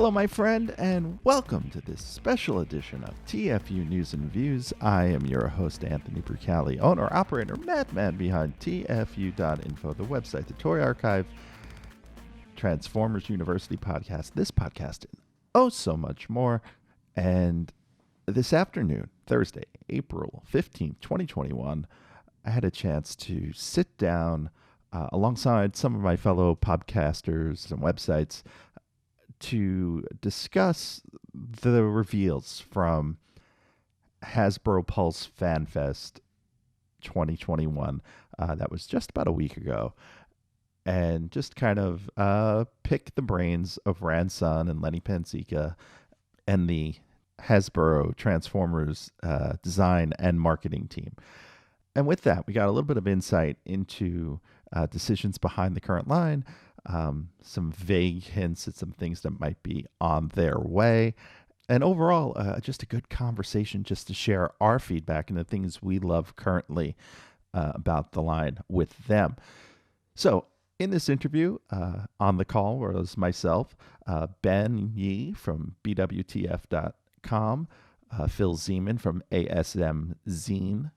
Hello, my friend, and welcome to this special edition of TFU News and Views. I am your host, Anthony Brucali, owner, operator, madman behind TFU.INFO, the website, the Toy Archive, Transformers University podcast, this podcast, and oh so much more. And this afternoon, Thursday, April 15th, 2021, I had a chance to sit down alongside some of my fellow podcasters and websites to discuss the reveals from Hasbro Pulse Fan Fest 2021. That was just about a week ago. And just kind of pick the brains of Ran Sun and Lenny Panzica and the Hasbro Transformers design and marketing team. And with that, we got a little bit of insight into decisions behind the current line, some vague hints at some things that might be on their way. And overall, just a good conversation just to share our feedback and the things we love currently about the line with them. So in this interview, on the call was myself, Ben Yee from BWTF.com, Phil Zeman from ASMZine.com,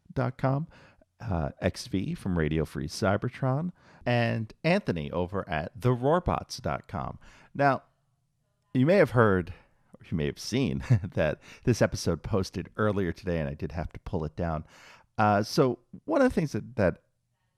XV from Radio Free Cybertron, and Anthony over at TheRoarbots.com. Now, you may have heard, or you may have seen, that this episode posted earlier today, and I did have to pull it down. So one of the things that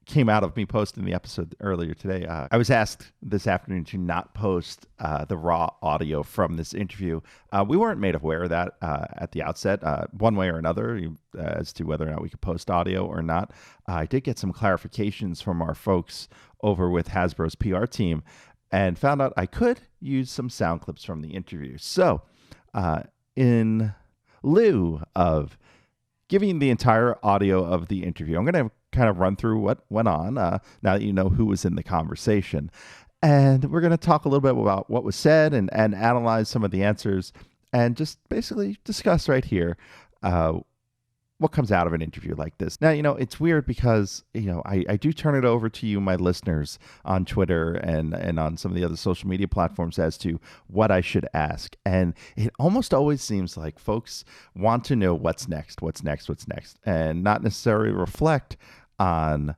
came out of me posting the episode earlier today, I was asked this afternoon to not post the raw audio from this interview. We weren't made aware of that at the outset, one way or another, as to whether or not we could post audio or not. I did get some clarifications from our folks over with Hasbro's PR team and found out I could use some sound clips from the interview. So in lieu of giving the entire audio of the interview, I'm going to kind of run through what went on now that you know who was in the conversation. And we're going to talk a little bit about what was said and analyze some of the answers and just basically discuss right here what comes out of an interview like this. Now, it's weird because, I do turn it over to you, my listeners, on Twitter and on some of the other social media platforms as to what I should ask. And it almost always seems like folks want to know what's next, and not necessarily reflect on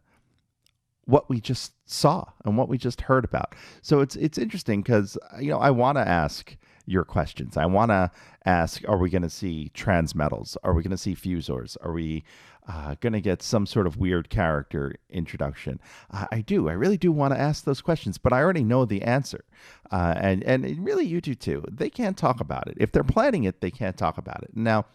what we just saw and what we just heard about. So it's interesting because, I want to ask your questions. I want to ask, are we going to see Transmetals? Are we going to see Fusors? Are we going to get some sort of weird character introduction? I really do want to ask those questions, but I already know the answer. And really you do too. They can't talk about it. If they're planning it, they can't talk about it. Now,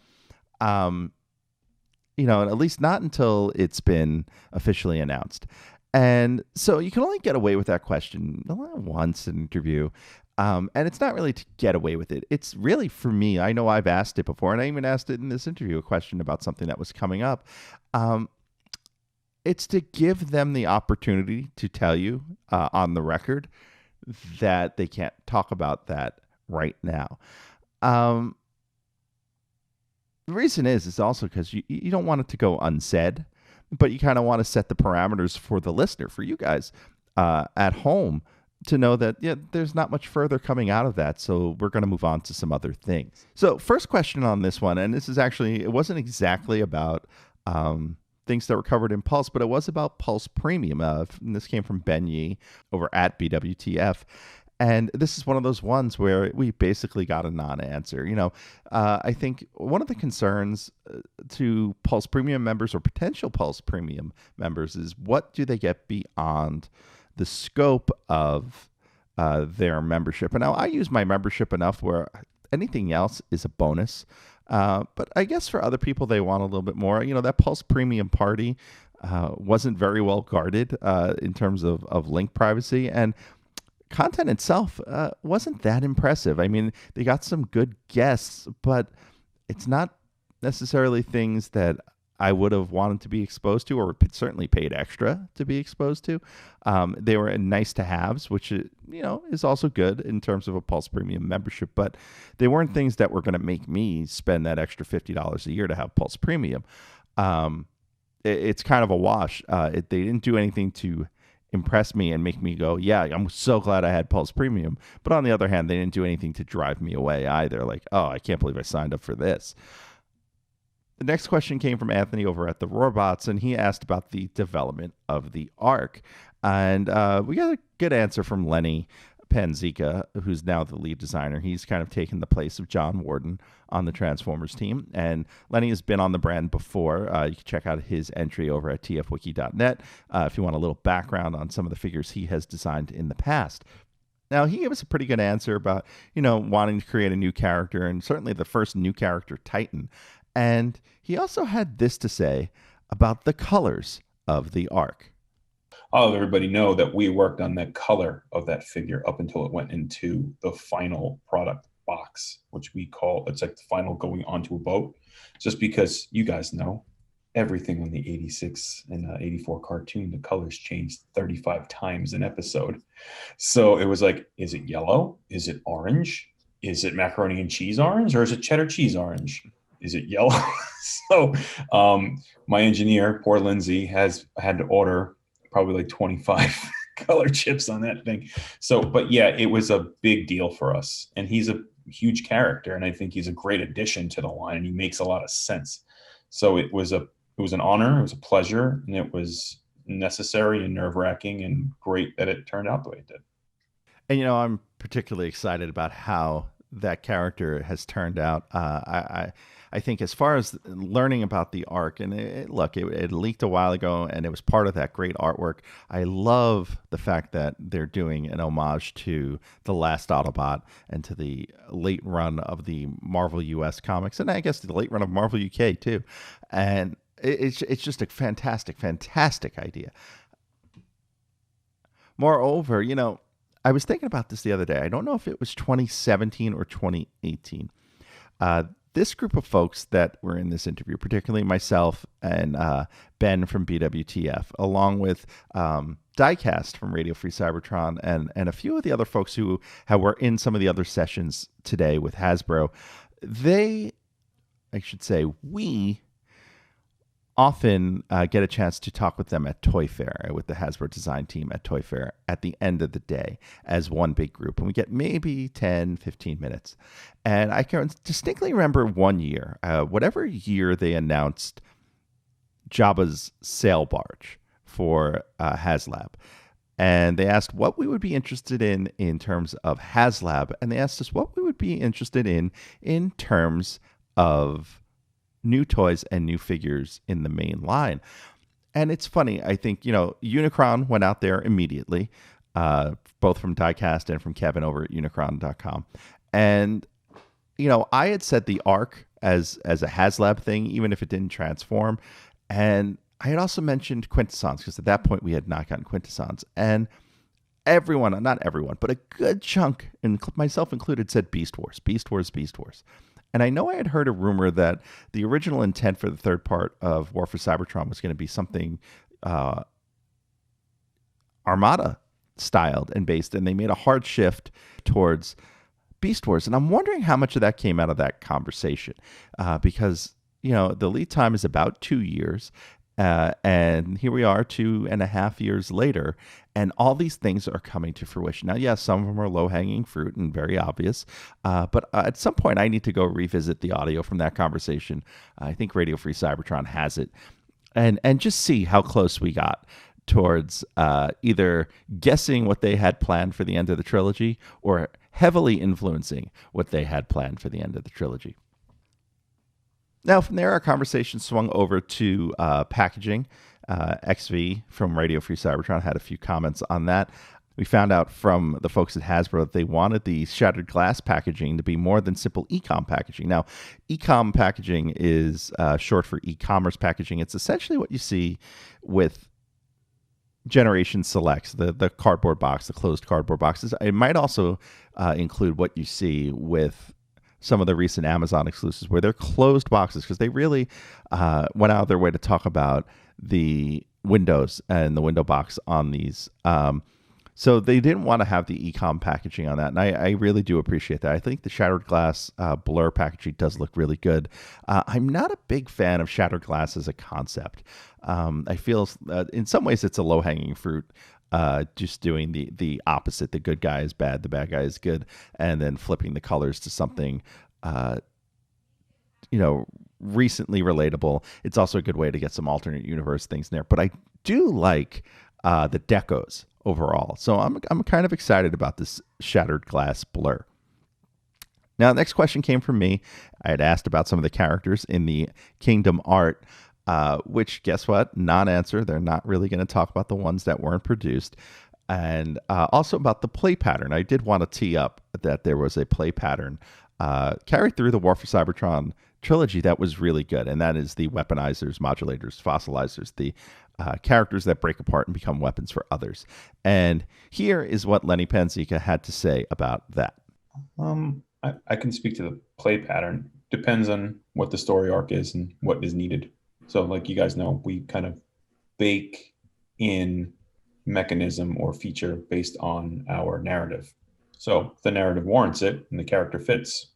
at least not until it's been officially announced. And so you can only get away with that question once in an interview. And it's not really to get away with it. It's really, for me, I know I've asked it before, and I even asked it in this interview, a question about something that was coming up. It's to give them the opportunity to tell you on the record that they can't talk about that right now. The reason is also because you don't want it to go unsaid, but you kind of want to set the parameters for the listener, for you guys at home, to know that, there's not much further coming out of that. So we're going to move on to some other things. So first question on this one, and this is actually, it wasn't exactly about things that were covered in Pulse, but it was about Pulse Premium. And this came from Ben Yee over at BWTF. And this is one of those ones where we basically got a non-answer. I think one of the concerns to Pulse Premium members or potential Pulse Premium members is, what do they get beyond the scope of their membership? And now I use my membership enough where anything else is a bonus. But I guess for other people, they want a little bit more. That Pulse Premium party wasn't very well guarded in terms of link privacy. And content itself wasn't that impressive. I mean, they got some good guests, but it's not necessarily things that I would have wanted to be exposed to, or certainly paid extra to be exposed to. They were nice to haves, which is also good in terms of a Pulse Premium membership, but they weren't things that were going to make me spend that extra $50 a year to have Pulse Premium. It's kind of a wash. They didn't do anything to impress me and make me go, yeah, I'm so glad I had Pulse Premium. But on the other hand, they didn't do anything to drive me away either. Like, oh, I can't believe I signed up for this. The next question came from Anthony over at the Roarbots, and he asked about the development of the Ark. And we got a good answer from Lenny Panzica, who's now the lead designer. He's kind of taken the place of John Warden on the Transformers team. And Lenny has been on the brand before. You can check out his entry over at TFWiki.net if you want a little background on some of the figures he has designed in the past. Now, he gave us a pretty good answer about, wanting to create a new character, and certainly the first new character, Titan. And he also had this to say about the colors of the Ark. I'll let everybody know that we worked on that color of that figure up until it went into the final product box, which we call, it's like the final going onto a boat. Just because you guys know, everything on the 86 and 84 cartoon, the colors changed 35 times an episode. So it was like, is it yellow? Is it orange? Is it macaroni and cheese orange? Or is it cheddar cheese orange? Is it yellow? So my engineer, poor Lindsay, has had to order probably like 25 color chips on that thing. So, but yeah, it was a big deal for us. And he's a huge character, and I think he's a great addition to the line, and he makes a lot of sense. So it was an honor, it was a pleasure, and it was necessary and nerve-wracking, and great that it turned out the way it did. And I'm particularly excited about how that character has turned out. I think as far as learning about the Ark, and it leaked a while ago, and it was part of that great artwork. I love the fact that they're doing an homage to the last Autobot and to the late run of the Marvel US comics, and I guess the late run of Marvel UK too. And it's just a fantastic, fantastic idea. Moreover, I was thinking about this the other day. I don't know if it was 2017 or 2018. This group of folks that were in this interview, particularly myself and Ben from BWTF, along with Diecast from Radio Free Cybertron, and a few of the other folks who were in some of the other sessions today with Hasbro, we often get a chance to talk with them at Toy Fair, with the Hasbro design team at Toy Fair at the end of the day as one big group. And we get maybe 10, 15 minutes. And I can distinctly remember one year, whatever year they announced Jabba's sail barge for HasLab. And they asked what we would be interested in terms of HasLab. And they asked us what we would be interested in terms of new toys and new figures in the main line. And it's funny, I think, Unicron went out there immediately, both from Diecast and from Kevin over at unicron.com. And, I had said the Ark as a HasLab thing, even if it didn't transform. And I had also mentioned Quintessons, because at that point we had not gotten Quintessons. And everyone, not everyone, but a good chunk, and myself included, said Beast Wars, Beast Wars, Beast Wars. And I know I had heard a rumor that the original intent for the third part of War for Cybertron was going to be something Armada styled and based, and they made a hard shift towards Beast Wars. And I'm wondering how much of that came out of that conversation, because the lead time is about 2 years. And here we are 2.5 years later, and all these things are coming to fruition. Now, yes, some of them are low-hanging fruit and very obvious, but at some point I need to go revisit the audio from that conversation. I think Radio Free Cybertron has it, and just see how close we got towards either guessing what they had planned for the end of the trilogy or heavily influencing what they had planned for the end of the trilogy. Now, from there, our conversation swung over to packaging. XV from Radio Free Cybertron had a few comments on that. We found out from the folks at Hasbro that they wanted the shattered glass packaging to be more than simple e-com packaging. Now, e-com packaging is short for e-commerce packaging. It's essentially what you see with Generation Selects, the cardboard box, the closed cardboard boxes. It might also include what you see with some of the recent Amazon exclusives, where they're closed boxes, because they really went out of their way to talk about the windows and the window box on these. So they didn't want to have the e-com packaging on that, and I really do appreciate that. I think the shattered glass blur packaging does look really good. I'm not a big fan of shattered glass as a concept. I feel in some ways it's a low-hanging fruit. just doing the opposite. The good guy is bad, the bad guy is good, and then flipping the colors to something, uh, you know, recently relatable. It's also a good way to get some alternate universe things in there. But I do like the decos overall, so I'm kind of excited about this Shattered Glass Blur. Now, the next question came from me. I had asked about some of the characters in the Kingdom art, which, guess what? Non-answer. They're not really going to talk about the ones that weren't produced. And also about the play pattern. I did want to tee up that there was a play pattern carried through the War for Cybertron trilogy that was really good. And that is the weaponizers, modulators, fossilizers, the characters that break apart and become weapons for others. And here is what Lenny Panzica had to say about that. I can speak to the play pattern. Depends on what the story arc is and what is needed. So like you guys know, we kind of bake in mechanism or feature based on our narrative. So if the narrative warrants it and the character fits,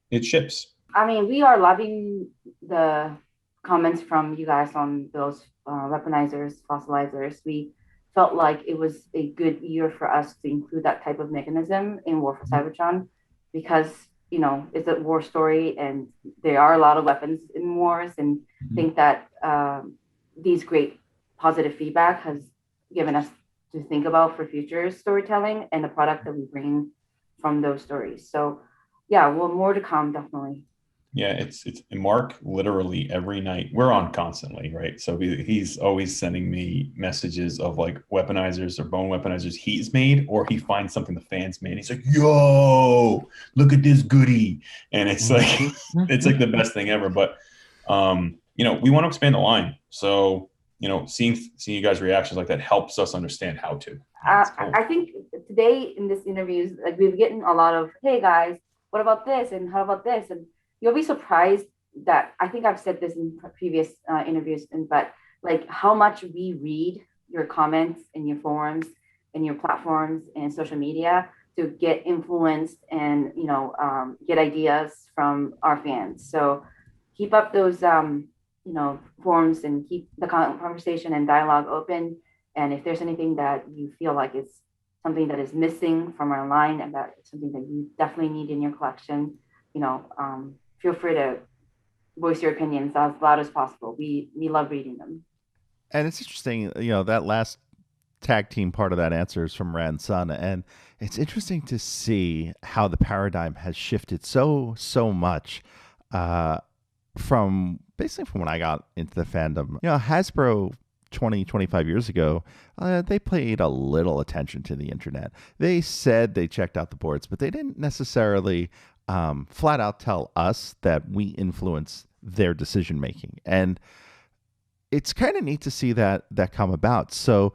it ships. I mean, we are loving the comments from you guys on those weaponizers, fossilizers. We felt like it was a good year for us to include that type of mechanism in War for Cybertron because, you know, it's a war story and there are a lot of weapons in wars, and I think that these great positive feedback has given us to think about for future storytelling and the product that we bring from those stories. So yeah, well, more to come, definitely. Yeah, it's Mark literally every night. We're on constantly, right? So he's always sending me messages of like weaponizers or bone weaponizers he's made, or he finds something the fans made. He's like, "Yo, look at this goodie," and it's like it's like the best thing ever. But you know, we want to expand the line, so you know, seeing you guys' reactions like that helps us understand how to. Cool. I think today in this interviews, like we've gotten a lot of, "Hey guys, what about this? And how about this?" And you'll be surprised that I think I've said this in previous interviews, but like how much we read your comments in your forums and your platforms and social media to get influenced and, you know, get ideas from our fans. So keep up those, you know, forums and keep the conversation and dialogue open. And if there's anything that you feel like is something that is missing from our line and that it's something that you definitely need in your collection, you know, feel free to voice your opinions as loud as possible. We love reading them. And it's interesting, you know, that last tag team part of that answer is from Ran Sun, and it's interesting to see how the paradigm has shifted so much from basically from when I got into the fandom. You know, Hasbro 25 years ago, they paid a little attention to the internet. They said they checked out the boards, but they didn't necessarily flat out tell us that we influence their decision making. And it's kind of neat to see that come about. So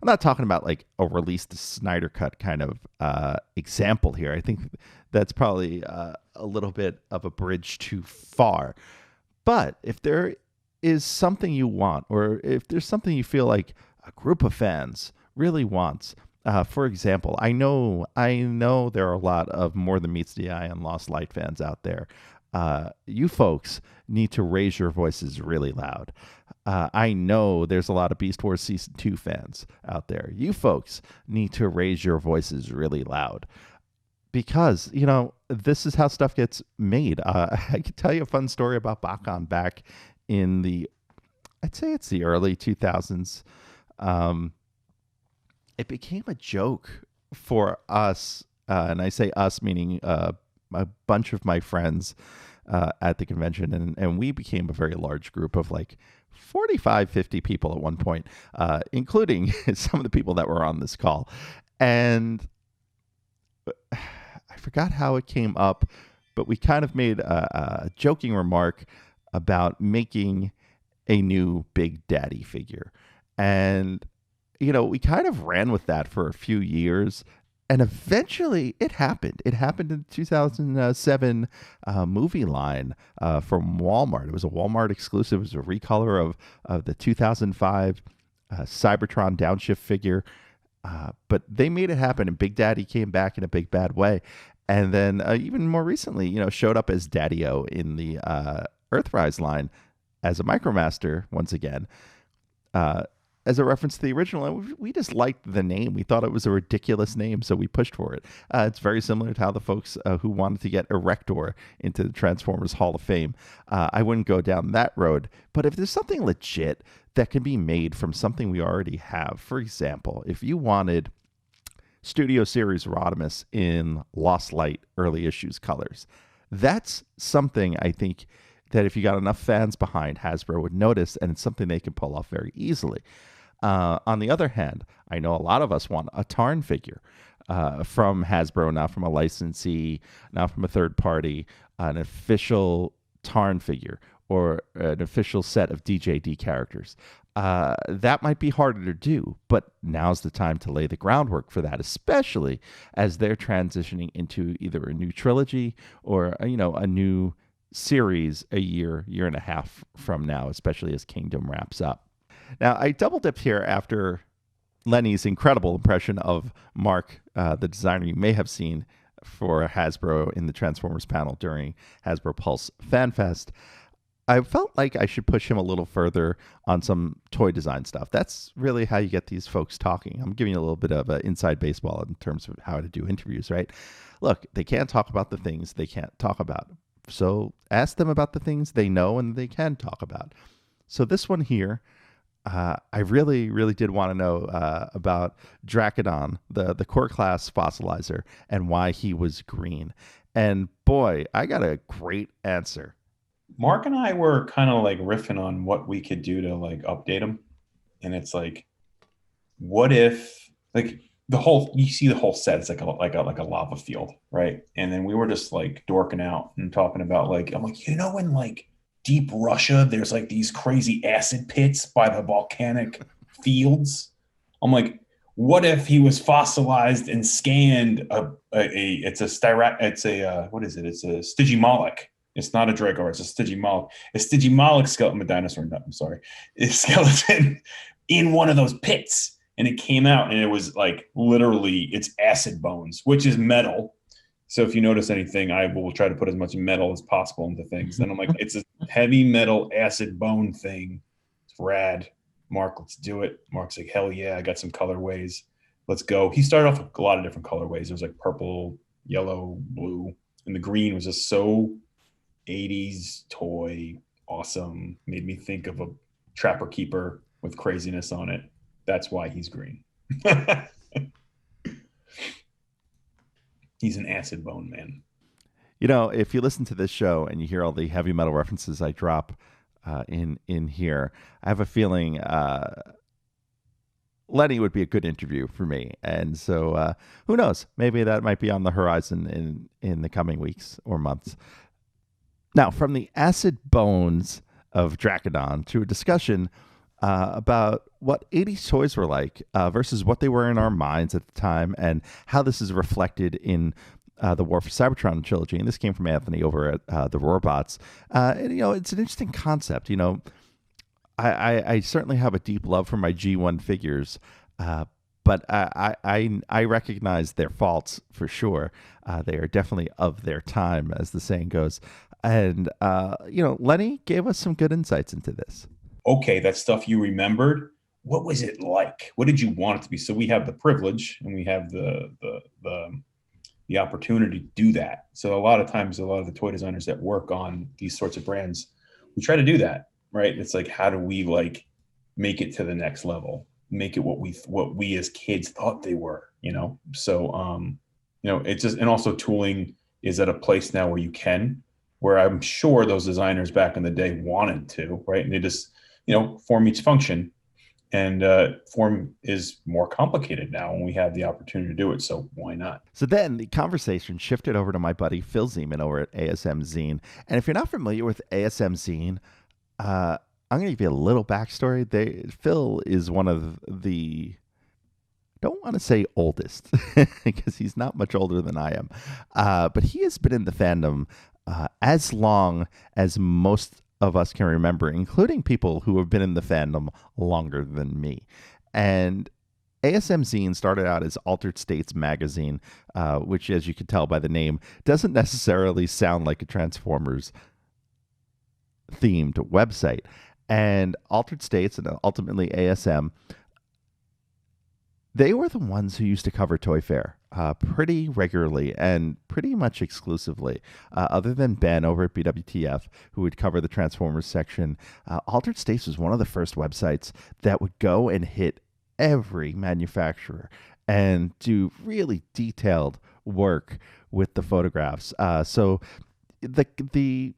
I'm not talking about like a release the Snyder Cut kind of example here. I think that's probably a little bit of a bridge too far. But if there is something you want, or if there's something you feel like a group of fans really wants, for example, I know there are a lot of More Than Meets the Eye and Lost Light fans out there. You folks need to raise your voices really loud. I know there's a lot of Beast Wars Season 2 fans out there. You folks need to raise your voices really loud. Because, you know, this is how stuff gets made. I could tell you a fun story about Bakan back in I'd say it's the early 2000s. It became a joke for us, and I say us meaning a bunch of my friends at the convention, and we became a very large group of like 45, 50 people at one point, including some of the people that were on this call. And I forgot how it came up, but we kind of made a joking remark about making a new Big Daddy figure. And, you know, we kind of ran with that for a few years. And eventually it happened. It happened in the 2007 movie line from Walmart. It was a Walmart exclusive. It was a recolor of the 2005 Cybertron downshift figure. But they made it happen, and Big Daddy came back in a big bad way. And then even more recently, you know, showed up as Daddy-O in the Earthrise line as a Micromaster once again. as a reference to the original, and we just liked the name. We thought it was a ridiculous name, so we pushed for it. It's very similar to how the folks who wanted to get Erector into the Transformers Hall of Fame. I wouldn't go down that road, but if there's something legit that can be made from something we already have, for example, if you wanted Studio Series Rodimus in Lost Light early issues colors, that's something I think that if you got enough fans behind, Hasbro would notice, and it's something they can pull off very easily. On the other hand, I know a lot of us want a Tarn figure from Hasbro, not from a licensee, not from a third party, an official Tarn figure or an official set of DJD characters. That might be harder to do, but now's the time to lay the groundwork for that, especially as they're transitioning into either a new trilogy or a new series a year and a half from now, especially as Kingdom wraps up. Now, I double dipped here after Lenny's incredible impression of Mark, the designer you may have seen for Hasbro in the Transformers panel during Hasbro Pulse Fan Fest. I felt like I should push him a little further on some toy design stuff. That's really how you get these folks talking. I'm giving you a little bit of inside baseball in terms of how to do interviews, right? Look, they can't talk about the things they can't talk about. So ask them about the things they know and they can talk about. So this one here, I really, really did want to know about Dracodon, the core class fossilizer, and why he was green. And boy, I got a great answer. Mark and I were kind of like riffing on what we could do to like update him. And it's like, what if like you see the whole set, it's like a lava field, right? And then we were just like dorking out and talking about like, I'm like, in like deep Russia, there's like these crazy acid pits by the volcanic fields. I'm like, what if he was fossilized and scanned it's a Stygimoloch. It's not a Draco, it's a Stygimoloch. A Stygimoloch skeleton, a dinosaur, no, I'm sorry. A skeleton in one of those pits. And it came out and it was like literally it's acid bones, which is metal. So if you notice anything, I will try to put as much metal as possible into things. And I'm like, it's a heavy metal acid bone thing. It's rad. Mark, let's do it. Mark's like, hell yeah, I got some colorways. Let's go. He started off with a lot of different colorways. There was like purple, yellow, blue, and the green was just so 80s toy, awesome. Made me think of a Trapper Keeper with craziness on it. That's why he's green. He's an acid bone man. If you listen to this show and you hear all the heavy metal references I drop in here, I have a feeling Lenny would be a good interview for me. And so who knows? Maybe that might be on the horizon in the coming weeks or months. Now, from the acid bones of Dracodon to a discussion about what 80s toys were like versus what they were in our minds at the time and how this is reflected in the War for Cybertron trilogy. And this came from Anthony over at the Roarbots. And, it's an interesting concept. I certainly have a deep love for my G1 figures, but I recognize their faults for sure. They are definitely of their time, as the saying goes. And, Lenny gave us some good insights into this. Okay, that stuff you remembered, what was it like? What did you want it to be? So we have the privilege and we have the opportunity to do that. So a lot of times, a lot of the toy designers that work on these sorts of brands, we try to do that, right? It's like, how do we like make it to the next level? Make it what we as kids thought they were, So, it's just, and also tooling is at a place now where I'm sure those designers back in the day wanted to, right? And they just, form meets function, and form is more complicated now when we have the opportunity to do it. So why not? So then the conversation shifted over to my buddy Phil Zeman over at ASM Zine. And if you're not familiar with ASM Zine, I'm going to give you a little backstory. Phil is one of the, don't want to say oldest, because he's not much older than I am, but he has been in the fandom as long as most of us can remember, including people who have been in the fandom longer than me. And ASM Zine started out as Altered States magazine, which, as you can tell by the name, doesn't necessarily sound like a Transformers themed website. And Altered States and ultimately ASM They were the ones who used to cover Toy Fair pretty regularly and pretty much exclusively. Other than Ben over at BWTF, who would cover the Transformers section, Altered States was one of the first websites that would go and hit every manufacturer and do really detailed work with the photographs. So the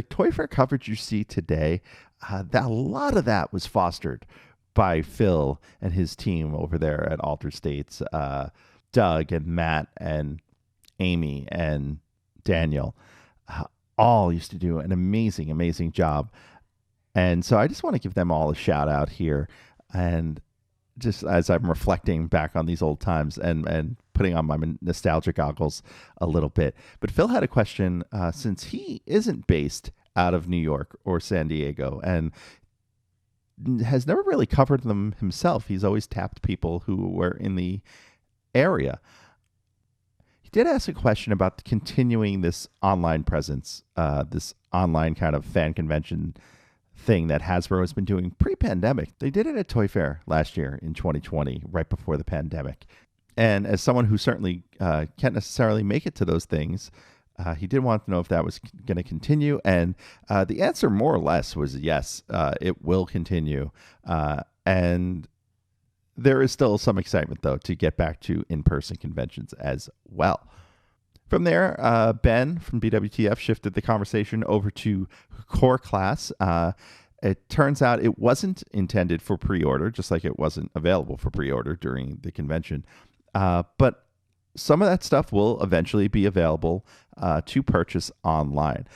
Toy Fair coverage you see today, a lot of that was fostered by Phil and his team over there at Altered States, Doug and Matt and Amy and Daniel, all used to do an amazing, amazing job. And so I just want to give them all a shout out here. And just as I'm reflecting back on these old times and putting on my nostalgia goggles a little bit. But Phil had a question, since he isn't based out of New York or San Diego and has never really covered them himself. He's always tapped people who were in the area. He did ask a question about continuing this online presence, this online kind of fan convention thing that Hasbro has been doing pre-pandemic. They did it at Toy Fair last year in 2020, right before the pandemic. And as someone who certainly can't necessarily make it to those things, he did want to know if that was going to continue. And the answer more or less was yes, it will continue. And there is still some excitement, though, to get back to in-person conventions as well. From there, Ben from BWTF shifted the conversation over to Core Class. It turns out it wasn't intended for pre-order, just like it wasn't available for pre-order during the convention. But some of that stuff will eventually be available to purchase online.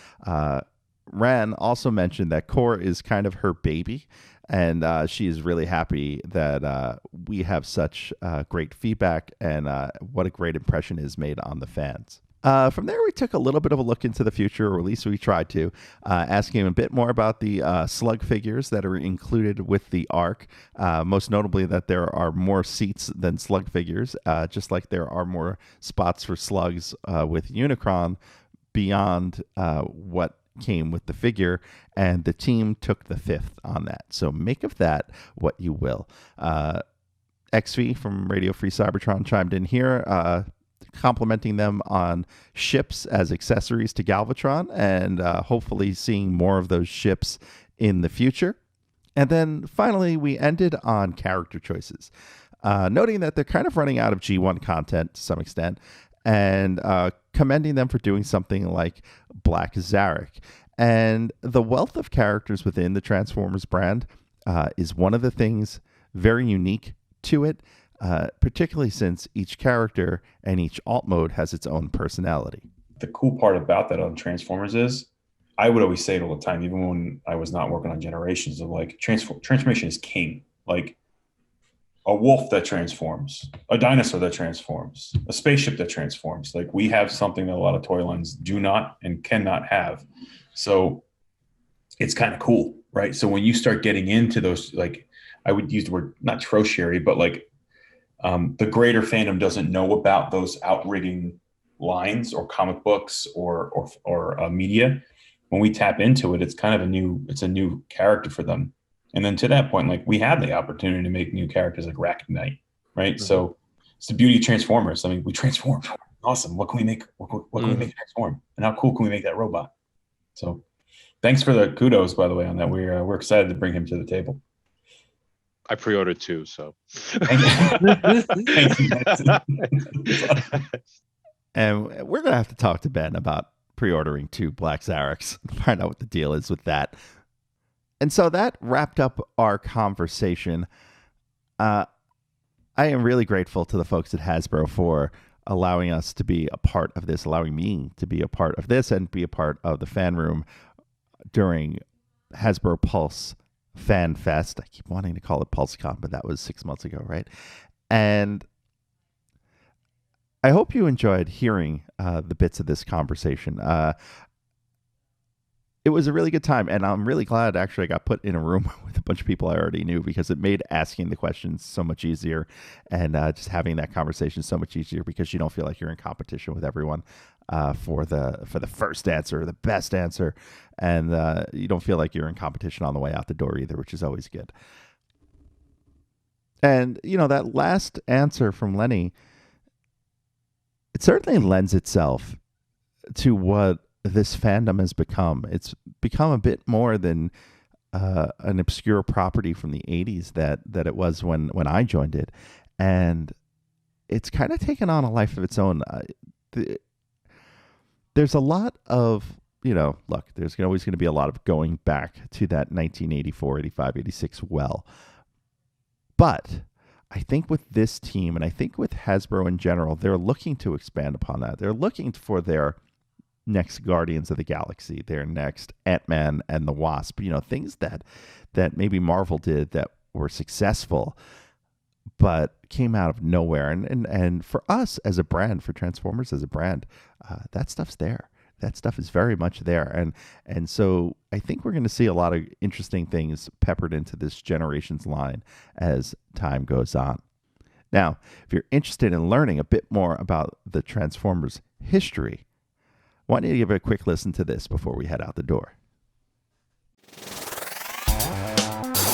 Ran also mentioned that Core is kind of her baby, and she is really happy that we have such great feedback and what a great impression is made on the fans. From there, we took a little bit of a look into the future, or at least we tried to, asking a bit more about the slug figures that are included with the Ark, most notably that there are more seats than slug figures, just like there are more spots for slugs with Unicron beyond what came with the figure, and the team took the fifth on that. So make of that what you will. XV from Radio Free Cybertron chimed in here, complimenting them on ships as accessories to Galvatron, and hopefully seeing more of those ships in the future. And then finally, we ended on character choices, noting that they're kind of running out of G1 content to some extent, and commending them for doing something like Black Zarek. And the wealth of characters within the Transformers brand is one of the things very unique to it, particularly since each character and each alt mode has its own personality. The cool part about that on Transformers is, I would always say it all the time, even when I was not working on Generations, of like, transformation is king. Like, a wolf that transforms, a dinosaur that transforms, a spaceship that transforms. Like, we have something that a lot of toy lines do not and cannot have. So it's kind of cool, right? So when you start getting into those, like, I would use the word not tertiary, but like the greater fandom doesn't know about those outrigging lines or comic books or media. When we tap into it, it's kind of a new character for them. And then to that point, like, we have the opportunity to make new characters like Racket Knight, right? Mm-hmm. So it's the beauty of Transformers. I mean, we transform. Awesome. What can we make? What can we make transform? And how cool can we make that robot? So thanks for the kudos, by the way, on that. We're excited to bring him to the table. I pre-ordered too, so. And we're going to have to talk to Ben about pre-ordering 2 Black Zareks and find out what the deal is with that. And so that wrapped up our conversation. I am really grateful to the folks at Hasbro for allowing us to be a part of this, allowing me to be a part of this and be a part of the fan room during Hasbro Pulse Fan Fest. I keep wanting to call it PulseCon, but that was 6 months ago, right? And I hope you enjoyed hearing the bits of this conversation. It was a really good time, and I'm really glad actually I got put in a room with a bunch of people I already knew, because it made asking the questions so much easier, and just having that conversation so much easier, because you don't feel like you're in competition with everyone for the first answer, the best answer, and you don't feel like you're in competition on the way out the door either, which is always good. And, that last answer from Lenny, it certainly lends itself to what this fandom has become. It's become a bit more than an obscure property from the 80s that it was when I joined it. And it's kind of taken on a life of its own. There's a lot of, look, there's always going to be a lot of going back to that 1984, 85, 86 well. But I think with this team, and I think with Hasbro in general, they're looking to expand upon that. They're looking for their next Guardians of the Galaxy, their next Ant-Man and the Wasp, things that maybe Marvel did that were successful, but came out of nowhere. And for us as a brand, for Transformers as a brand, that stuff's there. That stuff is very much there. And so I think we're going to see a lot of interesting things peppered into this generation's line as time goes on. Now, if you're interested in learning a bit more about the Transformers history, I want you to give a quick listen to this before we head out the door.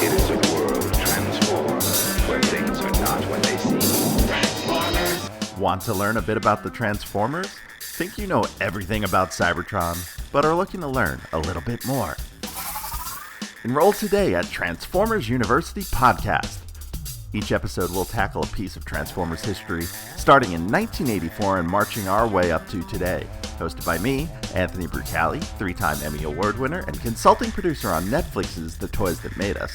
It is a world transformed, where things are not what they seem. Transformers! Want to learn a bit about the Transformers? Think you know everything about Cybertron, but are looking to learn a little bit more? Enroll today at Transformers University Podcast. Each episode will tackle a piece of Transformers history, starting in 1984 and marching our way up to today. Hosted by me, Anthony Brucali, 3-time Emmy Award winner and consulting producer on Netflix's The Toys That Made Us,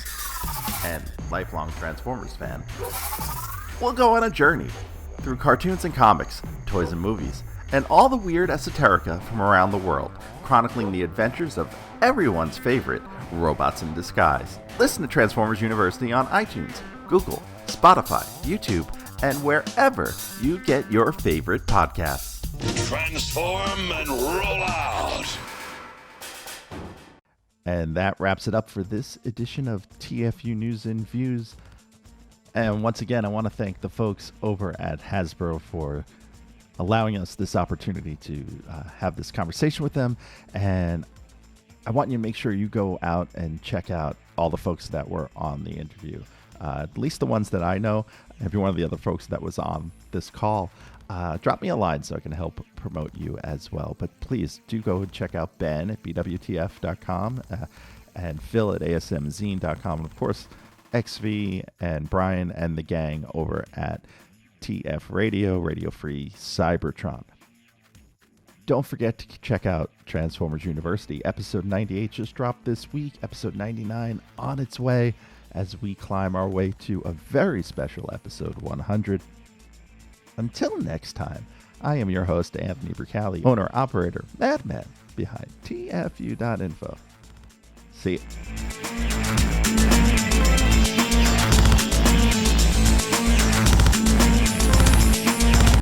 and lifelong Transformers fan. We'll go on a journey through cartoons and comics, toys and movies, and all the weird esoterica from around the world, chronicling the adventures of everyone's favorite robots in disguise. Listen to Transformers University on iTunes, Google, Spotify, YouTube, and wherever you get your favorite podcasts. Transform and roll out! And that wraps it up for this edition of TFU News and Views. And once again, I want to thank the folks over at Hasbro for allowing us this opportunity to have this conversation with them. And I want you to make sure you go out and check out all the folks that were on the interview. At least the ones that I know. Every one of the other folks that was on this call, drop me a line so I can help promote you as well. But please do go and check out Ben at bwtf.com and Phil at asmzine.com. And of course, XV and Brian and the gang over at TF Radio, Radio Free Cybertron. Don't forget to check out Transformers University. Episode 98 just dropped this week. Episode 99 on its way as we climb our way to a very special episode 100. Until next time, I am your host, Anthony Brucali, owner-operator, madman behind TFU.INFO. See ya.